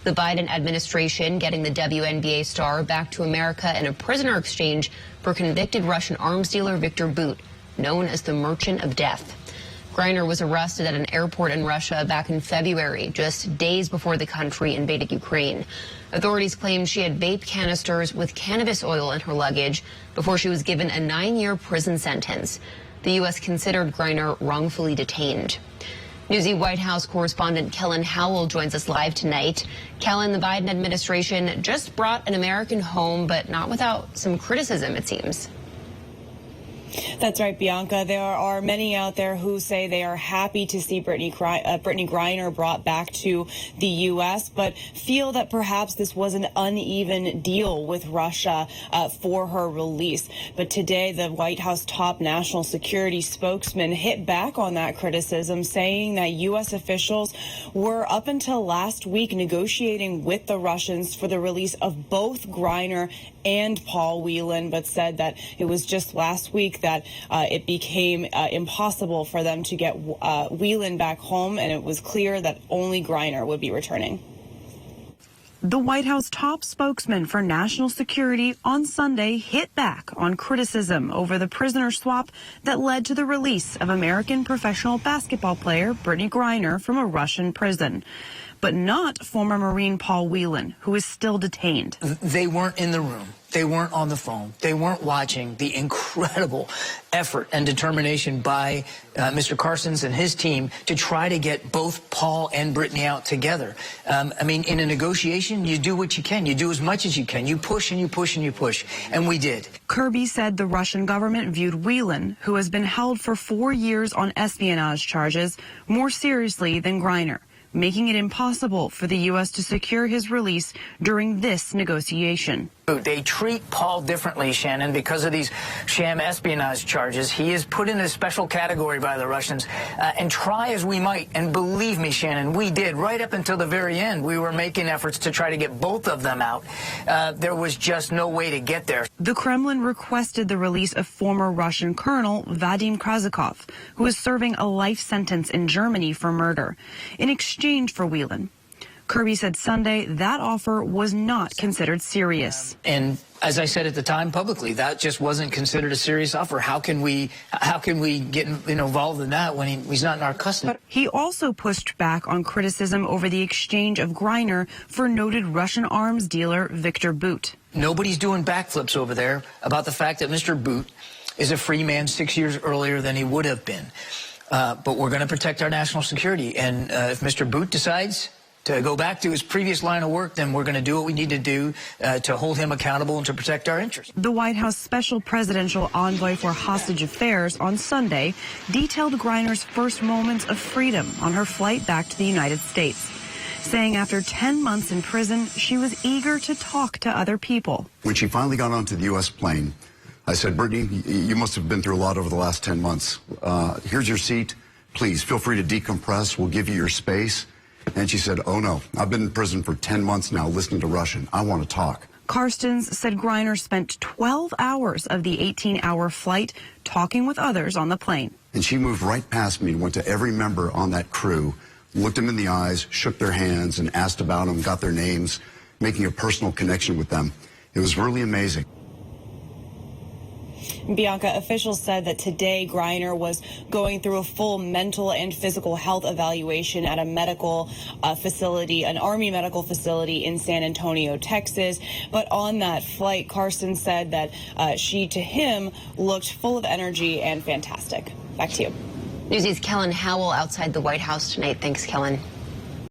The Biden administration getting the WNBA star back to America in a prisoner exchange for convicted Russian arms dealer Viktor Bout, known as the Merchant of Death. Griner was arrested at an airport in Russia back in February, just days before the country invaded Ukraine. Authorities claim she had vape canisters with cannabis oil in her luggage before she was given a 9-year prison sentence. The U.S. considered Griner wrongfully detained. Newsy White House correspondent Kellen Howell joins us live tonight. Kellen, the Biden administration just brought an American home, but not without some criticism, it seems. That's right, Bianca. There are many out there who say they are happy to see Brittney Griner brought back to the U.S., but feel that perhaps this was an uneven deal with Russia for her release. But today, the White House top national security spokesman hit back on that criticism, saying that U.S. officials were up until last week negotiating with the Russians for the release of both Griner and Paul Whelan, but said that it was just last week that it became impossible for them to get Whelan back home, and it was clear that only Griner would be returning. The White House top spokesman for national security on Sunday hit back on criticism over the prisoner swap that led to the release of American professional basketball player Brittney Griner from a Russian prison, but not former Marine Paul Whelan, who is still detained. They weren't in the room. They weren't on the phone. They weren't watching the incredible effort and determination by Mr. Carson's and his team to try to get both Paul and Brittney out together. I mean, in a negotiation, you do what you can. You do as much as you can. You push and you push and you push. And we did. Kirby said the Russian government viewed Whelan, who has been held for 4 years on espionage charges, more seriously than Griner, making it impossible for the U.S. to secure his release during this negotiation. They treat Paul differently, Shannon, because of these sham espionage charges. He is put in a special category by the Russians. And try as we might, and believe me, Shannon, we did, right up until the very end, we were making efforts to try to get both of them out. There was just no way to get there. The Kremlin requested the release of former Russian Colonel Vadim Krazikov, who is serving a life sentence in Germany for murder, in exchange for Whelan. Kirby said Sunday that offer was not considered serious. And as I said at the time publicly, that just wasn't considered a serious offer. How can we get involved in that when he's not in our custody? But he also pushed back on criticism over the exchange of Griner for noted Russian arms dealer Viktor Bout. Nobody's doing backflips over there about the fact that Mr. Bout is a free man 6 years earlier than he would have been. But we're going to protect our national security. And if Mr. Bout decides to go back to his previous line of work, then we're going to do what we need to do to hold him accountable and to protect our interests. The White House special presidential envoy for hostage affairs on Sunday detailed Griner's first moments of freedom on her flight back to the United States, saying after 10 months in prison, she was eager to talk to other people. When she finally got onto the U.S. plane, I said, Brittney, you must have been through a lot over the last 10 months. Here's your seat. Please feel free to decompress. We'll give you your space. And she said, oh, no, I've been in prison for 10 months now listening to Russian. I want to talk. Karstens said Griner spent 12 hours of the 18-hour flight talking with others on the plane. And she moved right past me and went to every member on that crew, looked them in the eyes, shook their hands, and asked about them, got their names, making a personal connection with them. It was really amazing. Bianca, officials said that today Griner was going through a full mental and physical health evaluation at a medical facility, an Army medical facility in San Antonio, Texas. But on that flight, Carson said that she, to him, looked full of energy and fantastic. Back to you. Newsy's Kellen Howell outside the White House tonight. Thanks, Kellen.